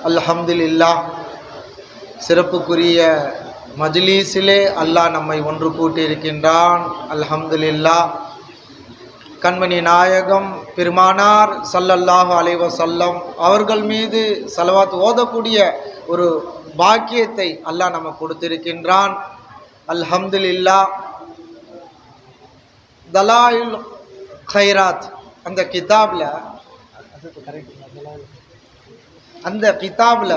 அல்ஹம்துலில்லாஹ். சிறப்புக்குரிய மஜ்லிஸிலே அல்லாஹ் நம்மை ஒன்று கூட்டியிருக்கின்றான். அல்ஹம்துலில்லாஹ். கண்மணி நாயகம் பெருமானார் ஸல்லல்லாஹு அலைஹி வஸல்லம் அவர்கள் மீது ஸலவாத் ஓதக்கூடிய ஒரு பாக்கியத்தை அல்லாஹ் நமக்கு கொடுத்திருக்கின்றான். அல்ஹம்துலில்லாஹ். தலாயில் கைராத் அந்த கிதாபில்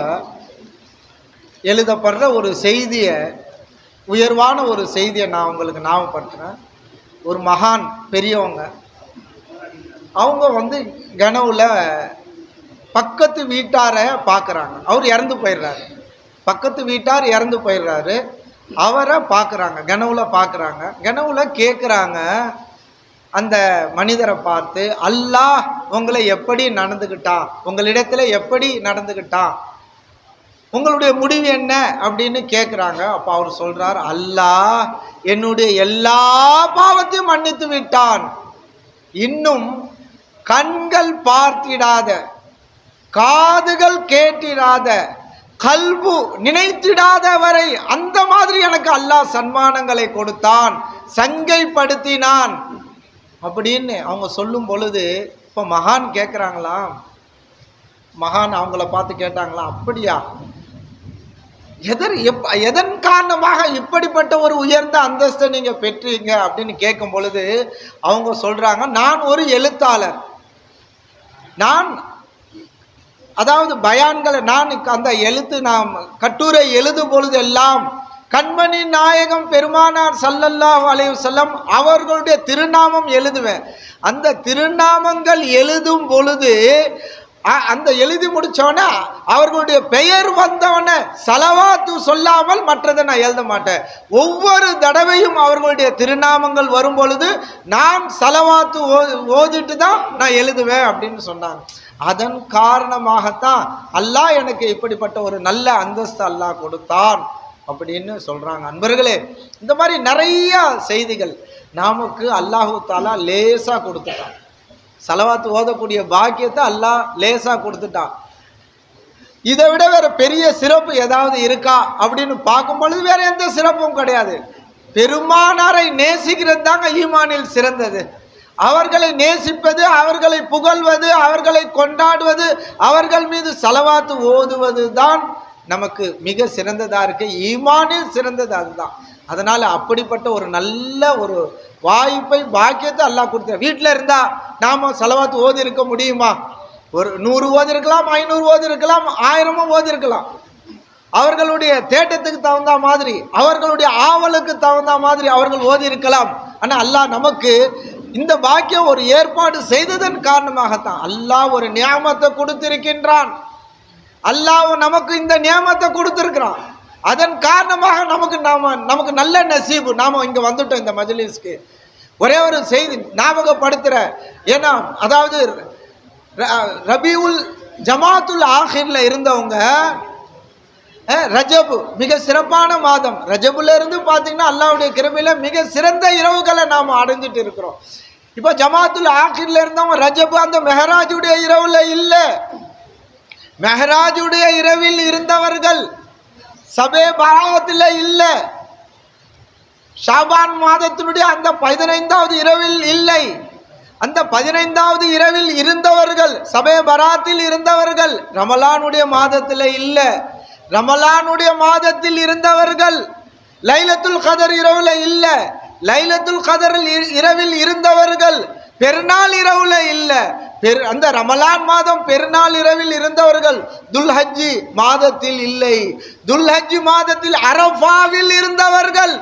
எழுதப்படுற ஒரு செய்தியை, உயர்வான ஒரு செய்தியை நான் உங்களுக்கு ஞாபகப்படுத்துகிறேன். ஒரு மகான் பெரியவங்க, அவங்க கனவுல பக்கத்து வீட்டாரை பார்க்குறாங்க. அவர் இறந்து போயிடுறாரு. பக்கத்து வீட்டார் இறந்து போயிடுறாரு. அவரை பார்க்குறாங்க, கனவுல பார்க்குறாங்க. கனவுல கேட்குறாங்க அந்த மனிதரை பார்த்து, அல்லாஹ் உங்களை எப்படி நடந்துக்கிட்டான், உங்களிடத்துல எப்படி நடந்துக்கிட்டான், உங்களுடைய முடிவு என்ன அப்படின்னு கேட்குறாங்க. அப்போ அவர் சொல்றார், அல்லாஹ் என்னுடைய எல்லா பாவத்தையும் மன்னித்து விட்டான். இன்னும் கண்கள் பார்த்திடாத, காதுகள் கேட்டிடாத, கல்பு நினைத்திடாத வரை அந்த மாதிரி எனக்கு அல்லாஹ் சன்மானங்களை கொடுத்தான், சங்கைப்படுத்தினான் அப்படின்னு அவங்க சொல்லும் பொழுது, இப்போ மகான் கேட்குறாங்களாம். மகான் அவங்கள பார்த்து கேட்டாங்களாம், அப்படியா, எதன் காரணமாக இப்படிப்பட்ட ஒரு உயர்ந்த அந்தஸ்தை நீங்க பெற்றீங்க அப்படின்னு கேட்கும் பொழுது அவங்க சொல்றாங்க, நான் ஒரு எழுத்தாளர். நான் அதாவது பயான்களை, நான் அந்த நான் கட்டுரை எழுதும் பொழுது எல்லாம் கண்மணி நாயகம் பெருமானார் ஸல்லல்லாஹு அலைஹி வஸல்லம் அவர்களுடைய திருநாமம் எழுதுவேன். அந்த திருநாமங்கள் எழுதும் பொழுது அந்த எழுதி முடிச்சவன அவர்களுடைய பெயர் வந்தவன சலவாத்து சொல்லாமல் மற்றதை நான் எழுத மாட்டேன். ஒவ்வொரு தடவையும் அவர்களுடைய திருநாமங்கள் வரும் பொழுது நான் சலவாத்து ஓதிட்டு தான் நான் எழுதுவேன் அப்படின்னு சொன்னாங்க. அதன் காரணமாகத்தான் அல்லாஹ் எனக்கு இப்படிப்பட்ட ஒரு நல்ல அந்தஸ்து அல்லாஹ் கொடுத்தான் அப்படின்னு சொல்றாங்க. அன்பர்களே, இந்த மாதிரி நிறைய செய்திகள் நமக்கு அல்லாஹு தாலா லேசா கொடுத்துட்டான். சலவாத்து ஓதக்கூடிய பாக்கியத்தை அல்லாஹ் லேசா கொடுத்துட்டான். இதை விட வேற பெரிய சிறப்பு ஏதாவது இருக்கா அப்படின்னு பார்க்கும் பொழுது வேற எந்த சிறப்பும் கிடையாது. பெருமானாரை நேசிக்கிறது தாங்க ஈமானில் சிறந்தது. அவர்களை நேசிப்பது, அவர்களை புகழ்வது, அவர்களை கொண்டாடுவது, அவர்கள் மீது சலவாத்து ஓதுவது தான் நமக்கு மிக சிறந்ததா இருக்கு. ஈமானில் சிறந்தது அதுதான். அதனால அப்படிப்பட்ட ஒரு நல்ல ஒரு வாய்ப்பை, பாக்கியத்தை அல்லாஹ் கொடுத்த. வீட்டில் இருந்தா நாம சலவாத்து ஓதி இருக்க முடியுமா? ஒரு 100 ஓதி இருக்கலாம், 500 ஓதி இருக்கலாம், 1000 ஓதி இருக்கலாம். அவர்களுடைய தேட்டத்துக்கு தகுந்த மாதிரி, அவர்களுடைய ஆவலுக்கு தகுந்த மாதிரி அவர்கள் ஓதி இருக்கலாம். ஆனா அல்லாஹ் நமக்கு இந்த பாக்கியம் ஒரு ஏற்பாடு செய்ததன் காரணமாகத்தான் அல்லாஹ் ஒரு நியாமத்தை கொடுத்திருக்கின்றான். அல்லாஹ் நமக்கு இந்த நியாமத்தை கொடுத்திருக்கிறான். அதன் காரணமாக நமக்கு நல்ல நசீபு. நாம இங்க வந்துட்டோம் இந்த மஜ்லிஸ்க்கு. ஒரே ஒரு செய்தி ஞாபகப்படுத்துற, ஏன்னா அதாவது ரபியுல் ஜமாத்துல் ஆஹிர்ல இருந்தவங்க, ரஜபு மிக சிறப்பான மாதம். ரஜபுல இருந்து பாத்தீங்கன்னா அல்லாஹ்வுடைய கிருபையில மிக சிறந்த இரவுகளை நாம அடைஞ்சிட்டு இருக்கிறோம். இப்ப ஜமாத்துல் ஆஹிர்ல இருந்தவங்க ரஜபு அந்த மெஹராஜுடைய இரவுல இல்ல. மெஹராஜுடைய இரவில் இருந்தவர்கள் சபே பராத்தில் இல்ல. ஷாபான் மாதத்தினுடைய அந்த 15வது இரவில் இல்லை. அந்த 15வது இரவில் இருந்தவர்கள், சபே பராத்தில் இருந்தவர்கள் ரமலானுடைய மாதத்தில் இல்ல. ரமலானுடைய மாதத்தில் இருந்தவர்கள் லைலத்துல் கதர் இரவுல இல்ல. லைலத்துல் கதர் இரவில் இருந்தவர்கள் பெருநாள் இரவுல இல்ல. அந்த ரமலான் மாதம் பெருநாள் இரவில் இருந்தவர்கள் துல்ஹஜ்ஜி மாதத்தில் இல்லை. துல்ஹஜ்ஜி மாதத்தில் அரஃபாவில் இருந்தவர்கள்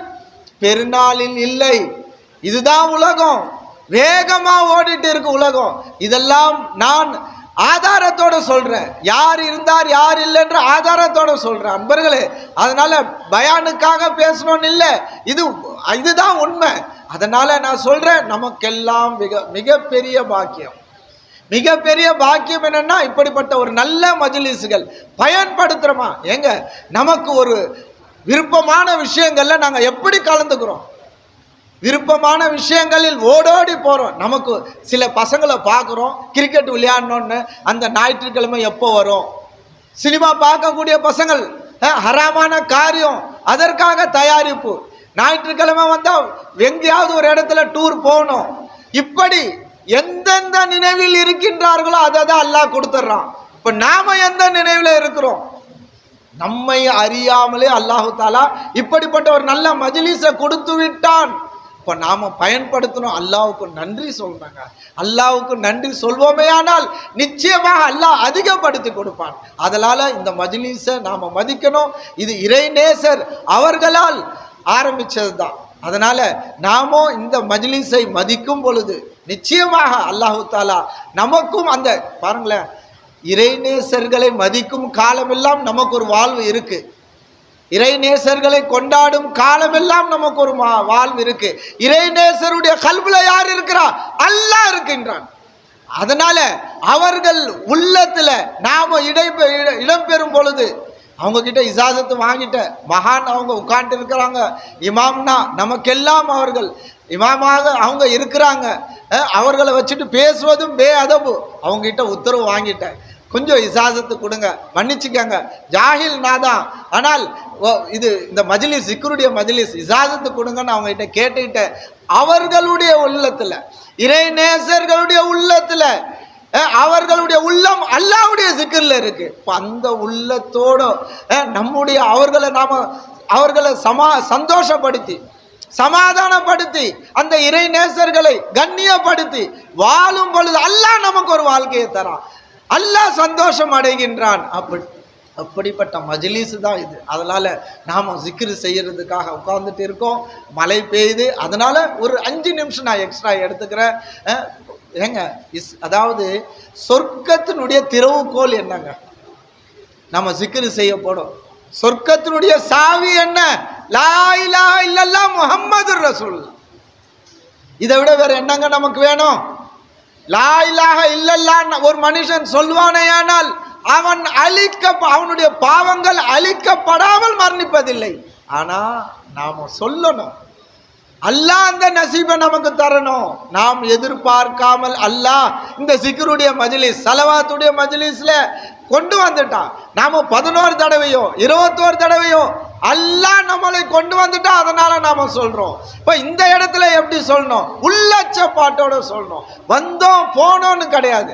பெருநாளில் இல்லை. இதுதான் உலகம். வேகமா ஓடிட்டு இருக்கு உலகம். இதெல்லாம் நான் ஆதாரத்தோட சொல்றேன். யார் இருந்தார் யார் இல்லைன்ற ஆதாரத்தோட சொல்றேன் அன்பர்களே. அதனால பயானுக்காக பேசணும்னு இல்லை, இதுதான் உண்மை. அதனால நான் சொல்றேன், நமக்கெல்லாம் மிகப்பெரிய பாக்கியம். மிகப்பெரிய பாக்கியம் என்னன்னா, இப்படிப்பட்ட ஒரு நல்ல மஜ்லிஸ்கள் பயன்படுத்துறோமா? எங்க நமக்கு ஒரு விருப்பமான விஷயங்கள்ல நாங்க எப்படி கலந்துக்கிறோம்? விருப்பமான விஷயங்களில் ஓடோடி போறோம். நமக்கு சில பசங்களை பார்க்குறோம், கிரிக்கெட் விளையாடணும்னு, அந்த ஞாயிற்றுக்கிழமை எப்போ வரும், சினிமா பார்க்கக்கூடிய பசங்கள் ஹராமான காரியம், அதற்காக தயாரிப்பு. ஞாயிற்றுக்கிழமை வந்தா எங்கேயாவது ஒரு இடத்துல டூர் போகணும். இப்படி எந்தெந்த நினைவில் இருக்கின்றார்களோ அதை தான் அல்லாஹ் கொடுத்துட்றான். இப்ப நாம எந்த நினைவில் இருக்கிறோம்? நம்மை அறியாமலே அல்லாஹு தாலா இப்படிப்பட்ட ஒரு நல்ல மஜ்லிஸை கொடுத்து விட்டான். இப்ப நாம பயன்படுத்தணும். அல்லாஹ்வுக்கு நன்றி சொல்றாங்க. அல்லாஹ்வுக்கு நன்றி சொல்வோமே ஆனால் நிச்சயமாக அல்லாஹ் அதிகப்படுத்தி கொடுப்பான். அதனால இந்த மஜ்லிஸை நாம மதிக்கணும். இது இறைநேசர் அவர்களால் ஆரம்பிச்சது தான். அதனால நாமும் இந்த மஜ்லிஸை மதிக்கும் பொழுது நிச்சயமாக அல்லாஹு தாலா நமக்கும் அந்த பாருங்களேன், இறைநேசர்களை மதிக்கும் காலமெல்லாம் நமக்கு ஒரு வாழ்வு இருக்கு. இறைநேசர்களை கொண்டாடும் காலமெல்லாம் நமக்கு ஒரு வாழ்வு இருக்கு. இறைநேசருடைய கல்வில யார் இருக்கிறா? அல்லாஹ் இருக்கின்றான். அதனால அவர்கள் உள்ளத்துல நாம இடம்பெறும் பொழுது அவங்க கிட்ட இஜாசத்து வாங்கிட்ட மகான் அவங்க உட்கார்ந்து இருக்கிறாங்க. இமாம்னா நமக்கெல்லாம் அவர்கள் இமாமாக அவங்க இருக்கிறாங்க. அவர்களை வச்சுட்டு பேசுவதும் பே அதபு. அவங்க கிட்ட உத்தரவு வாங்கிட்டேன், கொஞ்சம் இஜாசத்து கொடுங்க, மன்னிச்சுக்கங்க, ஜாஹில் நாதான், ஆனால் இது இந்த மஜ்லிஸ் சிக்ருடைய மஜ்லிஸ், இஜாசத்து கொடுங்கன்னு அவங்க கிட்ட கேட்டுக்கிட்ட அவர்களுடைய உள்ளத்துல, இறைநேசர்களுடைய உள்ளத்துல, அவர்களுடைய உள்ளம் அல்லாஹ்வுடைய சிக்கர்ல இருக்கு. அந்த உள்ளத்தோட நம்முடைய அவர்களை சந்தோஷப்படுத்தி சமாதானப்படுத்தி அந்த இறைநேசர்களை கண்ணியப்படுத்தி வாழும் பொழுது அல்லாஹ் நமக்கு ஒரு வாழ்க்கையை தரான், அல்லாஹ் சந்தோஷம் அடைகின்றான். அப்படிப்பட்ட மஜ்லிஸ் தான் இது. அதனால நாம ஜிக்ர் செய்யறதுக்காக உட்கார்ந்துட்டு இருக்கோம். மழை பெய்யுது, அதனால ஒரு 5 நிமிஷம் நான் எக்ஸ்ட்ரா எடுத்துக்கிறேன். ஏங்க அதாவது சொர்க்கத்தினுடைய திறவுகோல் என்னங்க? நம்ம ஜிக்ர் செய்ய போறோம். சொர்க்கத்தினுடைய சாவி என்ன? லா இலாஹ இல்லல்லாஹ் முஹம்மதுர் ரசூலுல்லாஹ். இதை விட வேற என்னங்க நமக்கு வேணும்? லா இலாஹ இல்லல்லாஹ் ஒரு மனுஷன் சொல்வானேயானால் அவனுடைய பாவங்கள் அழிக்கப்படாமல் மரணிப்பதில்லை. ஆனா நாம சொல்லணும், அல்லாஹ் அந்த நசீபை நமக்கு தரணும். நாம் எதிர்பார்க்காமல் அல்லாஹ் இந்த சிக்ருடைய மஜ்லிஸ், ஸலவாத்துடைய மஜ்லிஸ்ல கொண்டு வந்துட்டான். நாம 11 தடவையோ 21 தடவையோ அல்லாஹ் நம்மளை கொண்டு வந்துட்டா, அதனால நாம சொல்றோம். இப்ப இந்த இடத்துல எப்படி சொல்லணும்? உள்ளச்சப்பாட்டோட சொல்லணும். வந்தோம் போனோம்னு கிடையாது.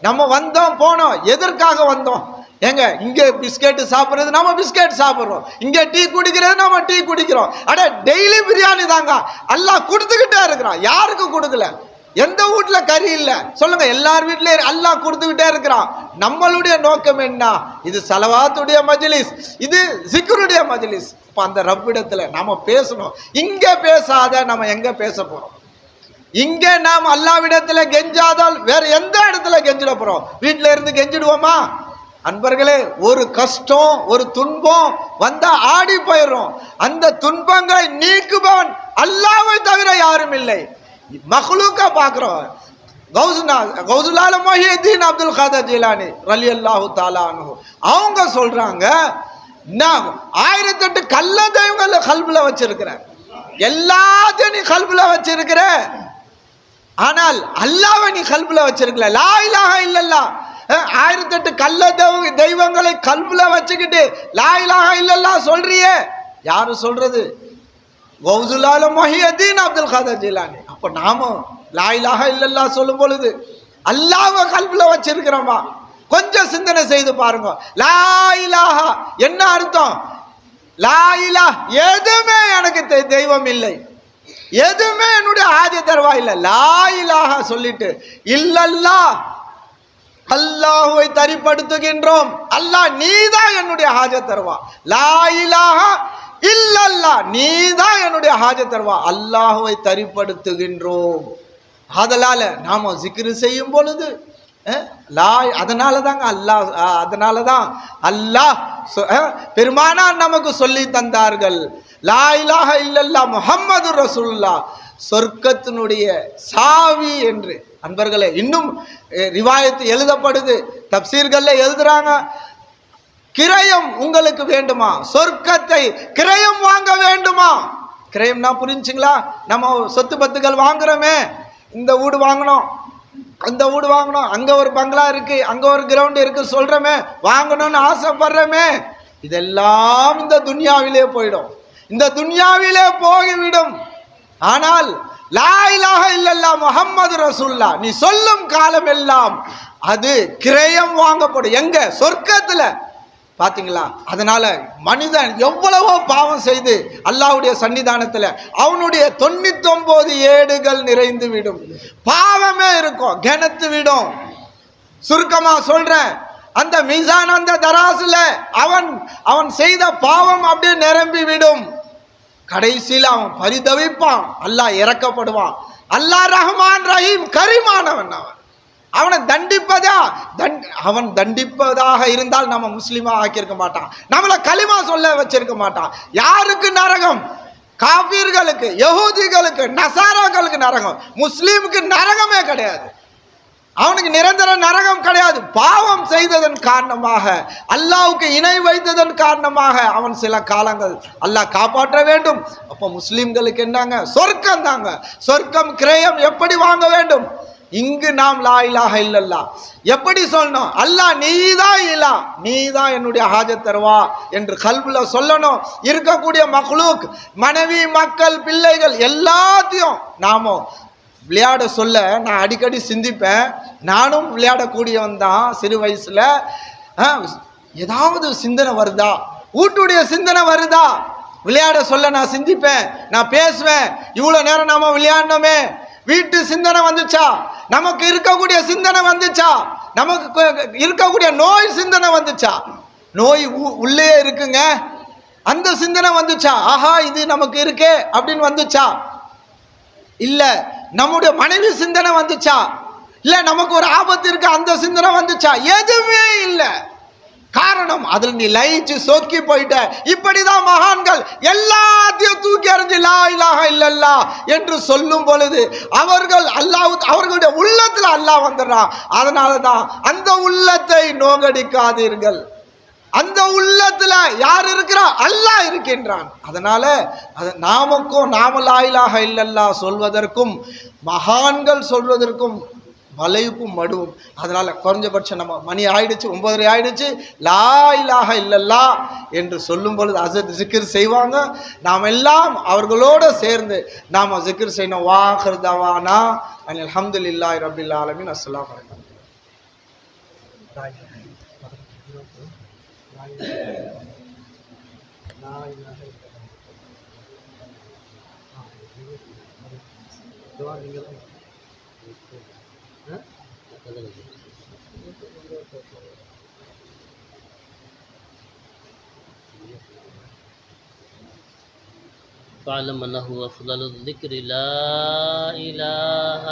நம்ம வந்தோம் போனோம், எதற்காக வந்தோம்? ஏங்க இங்க பிஸ்கெட் சாப்பிடுறது நம்ம பிஸ்கெட் சாப்பிடுறோம், இங்க டீ குடிக்கிறது நம்ம டீ குடிக்கிறோம். அட டெய்லி பிரியாணி தாங்க அல்லாஹ் கொடுத்துக்கிட்டே இருக்கிறான். யாருக்கு கொடுக்கல? எந்த வீட்டுல கறி இல்ல சொல்லுங்க? எல்லார் வீட்லயும் அல்லாஹ் கொடுத்துக்கிட்டே இருக்கிறான். நம்மளுடைய நோக்கம் என்ன? இது ஸலவாத்துடைய மஜ்லிஸ், இது ஜிக்ருடைய மஜ்லிஸ். இப்ப அந்த ரப்பிடத்துல நாம பேசணும். இங்க பேசாத நம்ம எங்க பேச போறோம்? இங்க நாம் அல்லாஹ்விடத்துல கெஞ்சாதால் வேற எந்த இடத்துல கெஞ்சிட போறோம்? வீட்டுல இருந்து கெஞ்சிடுவோமா? அன்பர்களே, ஒரு கஷ்டம் ஒரு துன்பம் வந்தா ஆடி போயிடும். அந்த துன்பங்களை நீக்குபவன் அல்லாஹ்வை தவிர யாரும் இல்லை. மக்லூக்கா பாக்குறோம். கௌசுல் ஆலம் முஹியுத்தீன் அப்துல் காதர் ஜீலானி ரலியல்லாஹு தஆலா அன்ஹு அவங்க சொல்றாங்க, நான் 1008 கள்ள தெய்வங்களை கல்புல வச்சிருக்கிறேன், எல்லாத்தையும் நீ கல்புல வச்சிருக்கிற, ஆனால் அல்லாஹ்வை நீ கல்புல வச்சிருக்கல. லா இலாஹ இல்லல்லாஹ் 1008 கள்ள தெய்வங்களை கல்புல வச்சுக்கிட்டு லா இலாஹ இல்லல்லாஹ் சொல்றியே. யாரு சொல்றது? கௌசுல் ஆலம் முஹியுத்தீன் அப்துல் காதர் ஜீலானி. அப்ப நாம லா இலாஹ இல்லல்லாஹ் சொல்லும் பொழுது அல்லாஹ்வை கல்புல வச்சிருக்கிறோமா? கொஞ்சம் சிந்தனை செய்து பாருங்க. லா இலாஹ என்ன அர்த்தம்? லா இலாஹ் எதுவுமே எனக்கு தெய்வம் இல்லை, எதுவுமே என்னுடைய ஹாஜத் தருவா இல்லை. லா இலாஹ சொல்லிட்டு இல்லல்லாஹ் அல்லாஹ்வை தரிப்படுத்துகின்றோம், அல்லாஹ் நீதான் என்னுடைய ஹாஜத் தருவா. லா இலாஹ இல்லல்லாஹ் நீதான் என்னுடைய ஹாஜத் தருவா, அல்லாஹ்வை தரிப்படுத்துகின்றோம். அதனால நாம ஜிக்ர் செய்யும் பொழுது அதனாலதான் அல்லாஹ் பெருமானார் நமக்கு சொல்லி தந்தார்கள், லா இலாஹ இல்லல்லாஹ் முஹம்மதுர் ரசூலுல்லாஹ் சொர்க்கத்தினுடைய சாவி என்று. அன்பர்களே, இன்னும் ரிவாயத்து எழுதப்படுது, தப்சீர்கள்ல எழுதுறாங்க, கிரயம் உங்களுக்கு வேண்டுமா? சொர்க்கத்தை கிரயம் வாங்க வேண்டுமா? கிரயம்னா புரிஞ்சுங்களா? நம்ம சொத்து பத்துகள் வாங்குறோமே, இந்த வீடு வாங்கணும், அந்த வீடு வாங்கணும், அங்க ஒரு பங்களா இருக்கு, அங்க ஒரு கிரவுண்ட் இருக்கு சொல்றமே, வாங்கணும்னு ஆசைப்படுறமே, இதெல்லாம் இந்த துன்யாவிலே போயிடும், இந்த துன்யாவிலே போய்விடும். ஆனால் லா இலாஹ இல்லல்லாஹ் முஹம்மது ரசூலுல்லாஹ் நீ சொல்லும் காலம் எல்லாம் அது கிரயம் வாங்கப்படும். எங்க? சொர்க்கத்துல. பாத்தீங்களா? அதனால மனிதன் எவ்வளவோ பாவம் செய்து அல்லாஹ்வுடைய சன்னிதானத்துல அவனுடைய 99 ஏடுகள் நிறைந்து விடும், பாவமே இருக்கும், கனத்து விடும். சுருக்கமா சொல்றேன், அந்த மீசான், அந்த தராசுல அவன் செய்த பாவம் அப்படியே நிரம்பி விடும். கடைசியில் அவன் பரிதவிப்பான், அல்லாஹ் இறக்கப்படுவான். அல்லாஹ் ரஹ்மான் ரஹீம் கரீமானவன். அவனை அவன் தண்டிப்பதாக இருந்தால் நம்ம முஸ்லிமா ஆக்கியிருக்க மாட்டான், நம்மளை களிமா சொல்ல வச்சிருக்க மாட்டான். யாருக்கு நரகம்? காபீர்களுக்கு, யஹூதிகளுக்கு, நசாராக்களுக்கு நரகம். முஸ்லீமுக்கு நரகமே கிடையாது, அவனுக்கு நிரந்தர நரகம் கிடையாது. பாவம் செய்ததன் காரணமாக, அல்லாஹ்வுக்கு இணை வைத்ததன் காரணமாக அவன் சில காலங்கள் அல்லாஹ் காப்பாற்ற வேண்டும். அப்போ முஸ்லிம்களுக்கு என்னங்க? சொர்க்கம் தாங்க. சொர்க்கம் கிரயம் எப்படி வாங்க வேண்டும்? இங்கு நாம் லா இலாஹ இல்லல்லாஹ் எப்படி சொல்லணும்? அல்லாஹ் நீதான் இலா, நீதான் என்னுடைய ஹாஜத் தருவா என்று கல்புல சொல்லணும். இருக்கக்கூடிய மக்லூக், மனைவி, மக்கள், பிள்ளைகள் எல்லாத்தையும் நாம விளையாட சொல்ல நான் அடிக்கடி சிந்திப்பேன். நானும் விளையாடக்கூடியவன் தான். சிறு வயசுல ஏதாவது சிந்தனை வருதா, வீட்டுடைய சிந்தனை வருதா, விளையாட சொல்ல நான் சிந்திப்பேன், நான் பேசுவேன். இவ்வளவு நேரம் நாம விளையாடணுமே, வீட்டு சிந்தனை வந்துச்சா, நமக்கு இருக்கக்கூடிய சிந்தனை வந்துச்சா, நமக்கு இருக்கக்கூடிய நோய் சிந்தனை வந்துச்சா, நோய் உள்ளே இருக்குங்க, அந்த சிந்தனை வந்துச்சா, ஆஹா இது நமக்கு இருக்கே அப்படின்னு வந்துச்சா, இல்ல நம்முடைய மனைவி சிந்தனை வந்துச்சா, இல்ல நமக்கு ஒரு ஆபத்து இருக்கு அந்த சிந்தனை வந்துச்சா? எதுவுமே இல்லை. காரணம், அதில் நீ லயிச்சு சொக்கி போயிட்ட. இப்படிதான் மகான்கள் எல்லாத்தையும் தூக்கி எறிஞ்சு லா இலாஹ இல்லல்லாஹ் என்று சொல்லும் பொழுது அவர்களுடைய உள்ளத்துல அல்லாஹ் வந்துடுறான். அதனாலதான் அந்த உள்ளத்தை நோகடிக்காதீர்கள். அந்த உள்ளத்துல யார் இருக்கிறா? அல்லாஹ் இருக்கின்றான். அதனால நாம லா இலாஹ இல்லல்லாஹ் சொல்வதற்கும் மகான்கள் சொல்வதற்கும் வளைப்பும் மடுவும். அதனால குறைஞ்சபட்சம் நம்ம மணி ஆயிடுச்சு, 9:30 ஆயிடுச்சு, லா இலாஹ இல்லல்லாஹ் என்று சொல்லும் பொழுது அசத் ஜிக்ர் செய்வாங்க. நாம் எல்லாம் அவர்களோட சேர்ந்து நாம ஜிக்ர் செய்யணும். வாஹிர் தவானா அல்ஹம்துலில்லாஹி ரப்பில் ஆலமீன். அஸ்ஸலாமு அலைக்கும். فاعلم انه افضل الذكر لا اله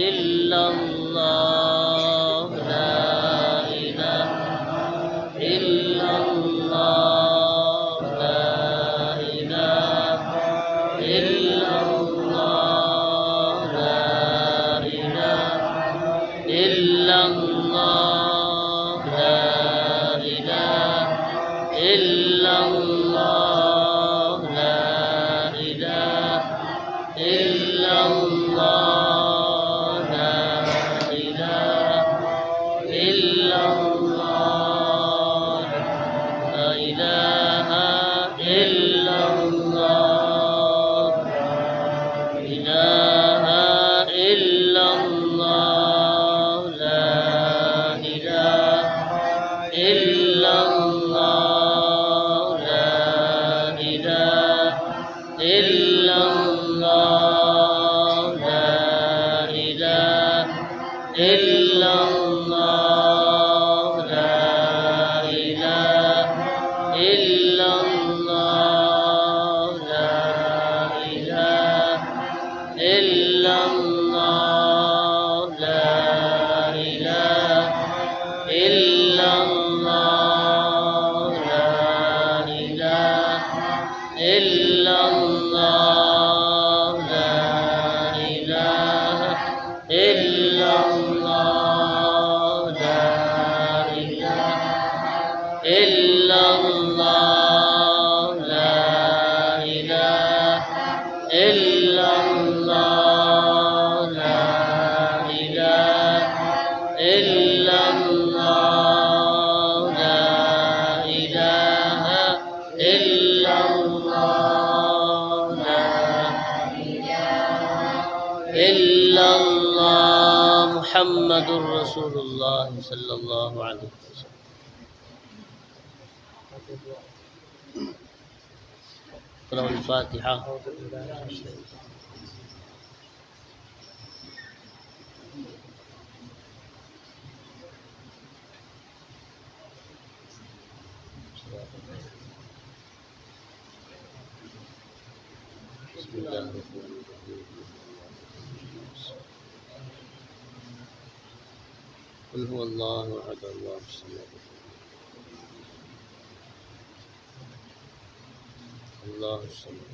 الا الله لا اله الا الله لا اله الا الله لا اله الا الله لا اله الا الله إلا الله لا إله illallah, la illallah, Muhammadur Rasulullah sallallahu alaihi wasallam. اقرأوا الفاتحة. بسم الله الرحمن الرحيم. قل هو الله أحد الله الصمد الله الصمد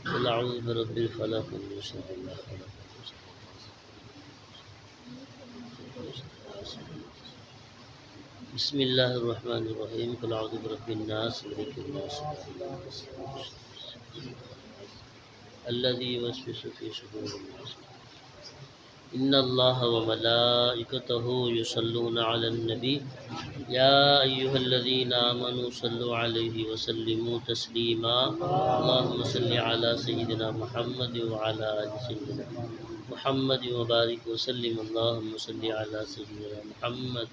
قل أعوذ برب الفلق من شر ما خلق. بسم الله الرحمن الرحيم. قل أعوذ برب الناس ملك الناس الذي يوسوس في صدور الناس. إن الله وملائكته يصلون على النبي يا أيها الذين آمنوا صلوا عليه وسلموا تسليما. اللهم صل على سيدنا محمد وعلى آل سيدنا محمد وبارك وسلم. اللهم صل على سيدنا محمد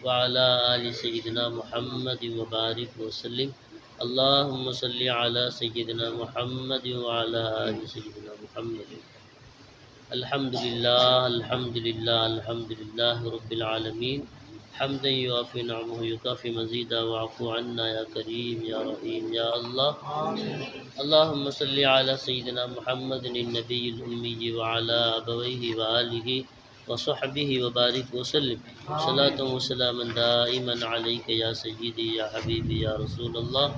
وعلى آل سيدنا محمد وبارك وسلم. اللهم صل على سيدنا محمد وعلى آل سيدنا محمد. الحمد لله الحمد لله الحمد لله رب العالمين حمدا يوافي نعمه يكافي مزيدا. واعف عنا يا كريم يا رحيم يا الله. اللهم صل على سيدنا محمد النبي الأمي وعلى أبويه وآله وصحبه وبارك وسلم. صلاة وسلاما دائما عليك يا سيدي يا حبيبي يا رسول الله.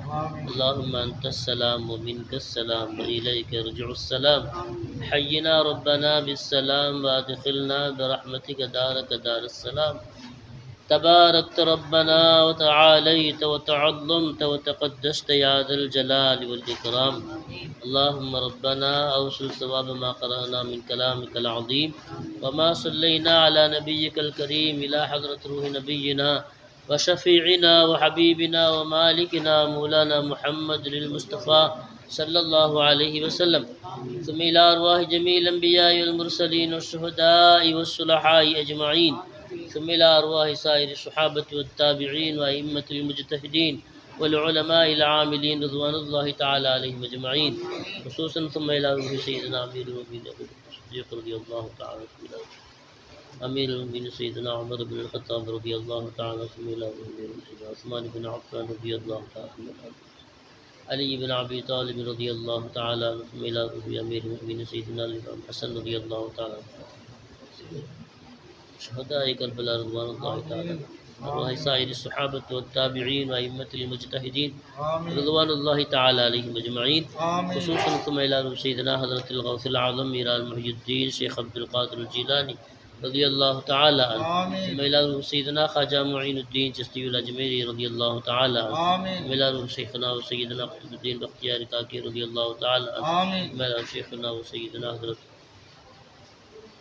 اللهم أنت السلام ومنك السلام وإليك يرجع السلام. حينا ربنا بالسلام وادخلنا برحمتك دارك دار السلام. تباركت ربنا وتعاليت وتعظمت وتقدست يا ذا الجلال والإكرام. اللهم ربنا أوصل ثواب ما قرأنا من كلامك العظيم وما صلينا على نبيك الكريم إلى حضرة روح نبينا وشفيعنا وحبيبنا ومالكنا مولانا محمد المصطفى صلى الله عليه وسلم. ثم إلى أرواح جميع الأنبياء والمرسلين والشهداء والصلحاء أجمعين. ثم إلى أرواح سائر الصحابة والتابعين وأئمة المجتهدين والعلماء العاملين رضوان الله تعالى عليهم أجمعين خصوصا. ثم إلى روح سيدنا أمير المؤمنين أبي بكر الصديق رضي الله تعالى عنه، أمير المؤمنين سيدنا عمر بن الخطاب رضي الله تعالى عنه، ثم إلى روح سيدنا عثمان بن عفان رضي الله تعالى عنه، علي بن أبي طالب رضي الله تعالى عنه، ثم إلى روح أمير المؤمنين سيدنا الإمام حسن رضي الله تعالى عنه، شهداء كربلاء رضوان الله تعالى، أرواح سائر الصحابة والتابعين وأئمة المجتهدين رضوان الله تعالى عليهم أجمعين خصوصا. ثم إلى روح سيدنا حضرة الغوث الأعظم ميران محي الدين شيخ عبد القادر الجيلاني رضي الله تعالى عنه. ثم إلى روح سيدنا خواجہ معین الدین چشتی الاجمیری رضی اللہ تعالی عنہ. ثم إلى روح شيخنا وسيدنا قطب الدين بختیار کاکی رضی اللہ تعالی عنہ. ثم إلى روح شيخنا وسيدنا حضرت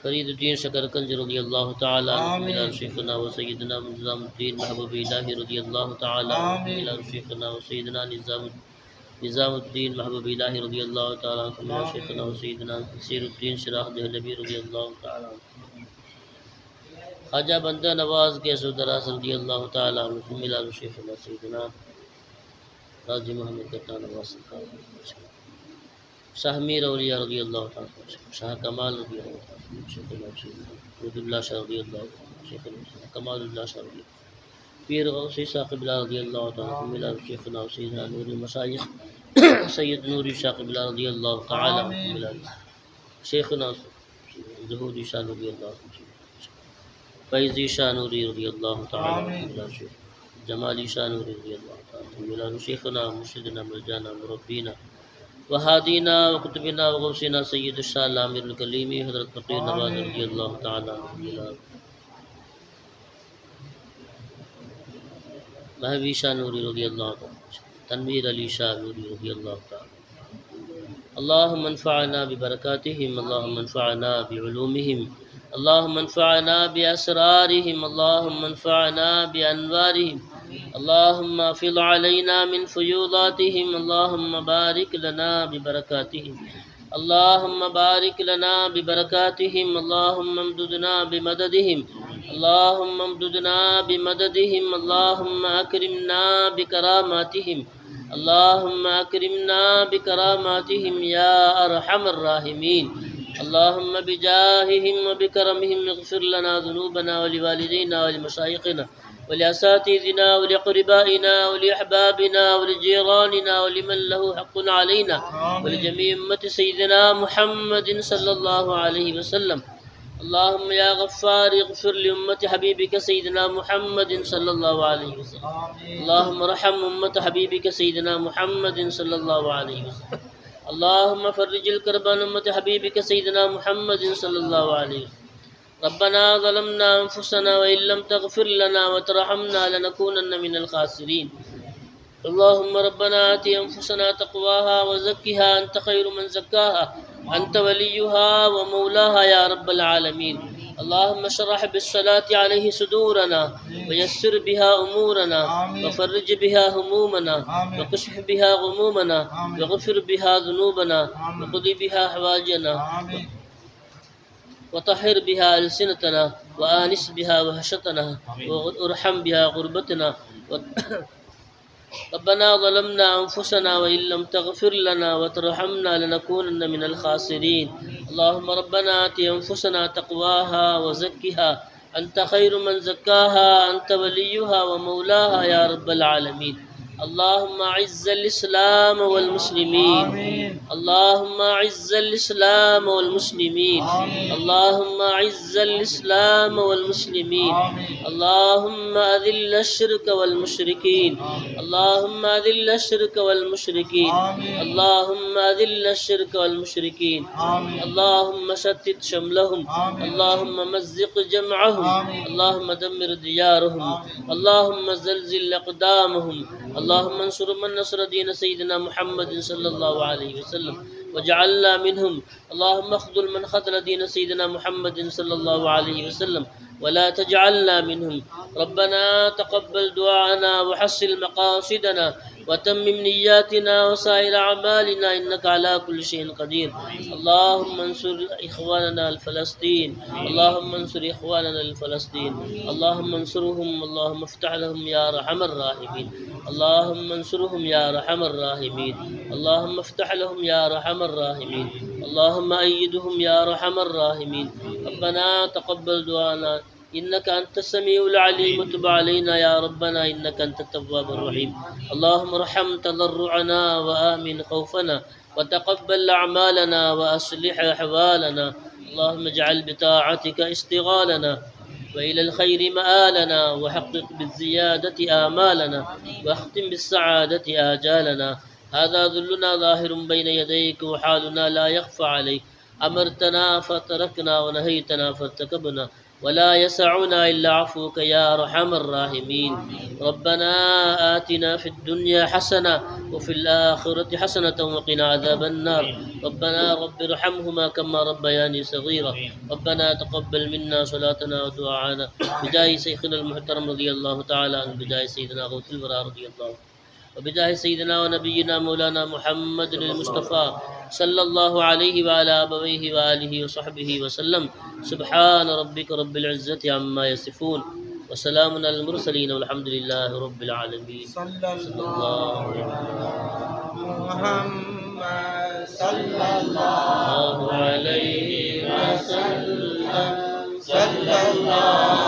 فرید الدین شکرکنج رضی اللہ تعالی عنہ. ثم إلى روح شيخنا وسيدنا نظام الدین محبوب الہی رضی اللہ تعالی عنہ. ثم إلى روح شيخنا وسيدنا نظام الدین محبوب الہی رضی اللہ تعالی عنہ. ثم إلى روح شيخنا وسيدنا نصیر الدین شراح دہلوی رضی اللہ تعالی عنہ. خواجہ بندہ نواز کے سودراس رضی اللہ تعالی عنہ. ثم إلى روح شيخنا سيدنا راجی محمد کتا نواز شاہ میر اولیاء رضی اللہ تعالی عنہ، شاہ کمال رضی اللہ تعالی عنہ، شیخ عبد اللہ شاہ رضی اللہ تعالی عنہ، شیخ کمال اللہ شاہ رضی اللہ تعالی عنہ، پیر غوثی شاہ قبلہ رضی اللہ تعالی عنہ. ثم إلى روح شيخنا وسيدنا نور المشايخ سید نوری شاہ قبلہ رضی اللہ تعالی عنہ. ثم إلى شیخنا ظہوری شاہ رضی اللہ تعالی عنہ، فیضی شاہ نوری رضی اللہ تعالی عنہ، جمالی شاہ نوری رضی اللہ تعالی عنہ. ثم إلى شیخنا مرشدنا مرجانا مربینا وہادینا وقطبنا وغوثنا سید الشاہ العامر الکلیمی حضرت فقیر نواز رضی اللہ تعالی عنہ. مہوی شاہ نوری رضی اللہ تعالی عنہ، تنویر علی شاہ نوری رضی اللہ تعالی عنہ. اللهم انفعنا ببركاتهم، اللهم انفعنا بعلومهم، اللهم انفعنا بأسرارهم، اللهم انفعنا بأنوارهم، اللهم افض علينا من فيوضاتهم، اللهم بارك لنا ببركاتهم، اللهم بارك لنا ببركاتهم، اللهم امددنا بمددهم، اللهم امددنا بمددهم، اللهم أكرمنا بكراماتهم، اللهم أكرمنا بكراماتهم يا أرحم الراحمين. اللهم بجاههم وبكرمهم اغفر لنا ذنوبنا ولوالدينا ولمشايخنا ولأساتذتنا ولأقربائنا ولأحبابنا ولجيراننا ولمن له حق علينا ولجميع أمة سيدنا محمد صلى الله عليه وسلم. اللهم يا غفار اغفر لأمة حبيبك سيدنا محمد صلى الله عليه وسلم. اللهم ارحم أمة حبيبك سيدنا محمد صلى الله عليه وسلم. اللهم فرج الكرب عن أمة حبيبك سيدنا محمد صلى الله عليه وسلم. ربنا ظلمنا أنفسنا وإن لم تغفر لنا وترحمنا لنكونن من الخاسرين. اللهم ربنا آت أنفسنا تقواها وزكها أنت خير من زكاها أنت وليها ومولاها يا رب العالمين. اللهم اشرح بالصلاة عليه صدورنا ويسر بها أمورنا وفرج بها همومنا وكشف بها غمومنا وغفر بها ذنوبنا وقضي بها حوائجنا وطهر بها ألسنتنا وآنس بها وحشتنا وارحم بها غربتنا ربنا ظلمنا أنفسنا وإن لم تغفر لنا وترحمنا لنكونن من الخاسرين. اللهم ربنا آت أنفسنا تقواها وزكها أنت خير من زكاها أنت وليها ومولاها يا رب العالمين. اللهم أعز الإسلام والمسلمين، اللهم أعز الإسلام والمسلمين، اللهم أعز الإسلام والمسلمين، اللهم أذل الشرك والمشركين، اللهم أذل الشرك والمشركين، اللهم أذل الشرك والمشركين، اللهم شتت شملهم، اللهم مزق جمعهم، اللهم دمر ديارهم، اللهم زلزل أقدامهم، اللهم انصر من نصر دين سيدنا محمد صلى الله عليه وسلم وجعلنا منهم، اللهم اخذل من خذل دين سيدنا محمد صلى الله عليه وسلم ولا تجعلنا منهم. ربنا تقبل دعاءنا وحصل مقاصدنا وتمم نياتنا وسائر أعمالنا إنك على كل شيء قدير. اللهم انصر إخواننا الفلسطين، اللهم انصر إخواننا الفلسطين، اللهم انصرهم، اللهم افتح لهم يا أرحم الراحمين، اللهم انصرهم يا أرحم الراحمين، اللهم افتح لهم يا أرحم الراحمين، اللهم أيدهم يا أرحم الراحمين. ربنا تقبل دعانا إنك أنت السميع العليم وتب علينا يا ربنا إنك أنت التواب الرحيم. اللهم ارحم تضرعنا وآمن خوفنا وتقبل أعمالنا وأصلح أحوالنا. اللهم اجعل بطاعتك اشتغالنا وإلى الخير مآلنا وحقق بالزيادة آمالنا واختم بالسعادة آجالنا. هذا ذلنا ظاهر بين يديك وحالنا لا يخفى عليك. أمرتنا فتركنا ونهيتنا فارتكبنا ولا يسعنا إلا عفوك يا أرحم الراحمين. ربنا آتنا في الدنيا حسنة وفي الآخرة حسنة وقنا عذاب النار. ربنا رب ارحمهما كما ربياني صغيرا. ربنا تقبل منا صلاتنا ودعاءنا بجاه شيخنا المحترم رضي الله تعالى عنه، بجاه سيدنا غوث الورى رضي الله عنه، وبجاه سيدنا ونبينا مولانا محمد المصطفى صلى الله عليه وعلى أبويه وآله وصحبه وسلم. سبحان ربك رب العزة عما يصفون وسلام على المرسلين والحمد لله رب العالمين. صلى الله محمد صلى الله عليه وسلم. صلى الله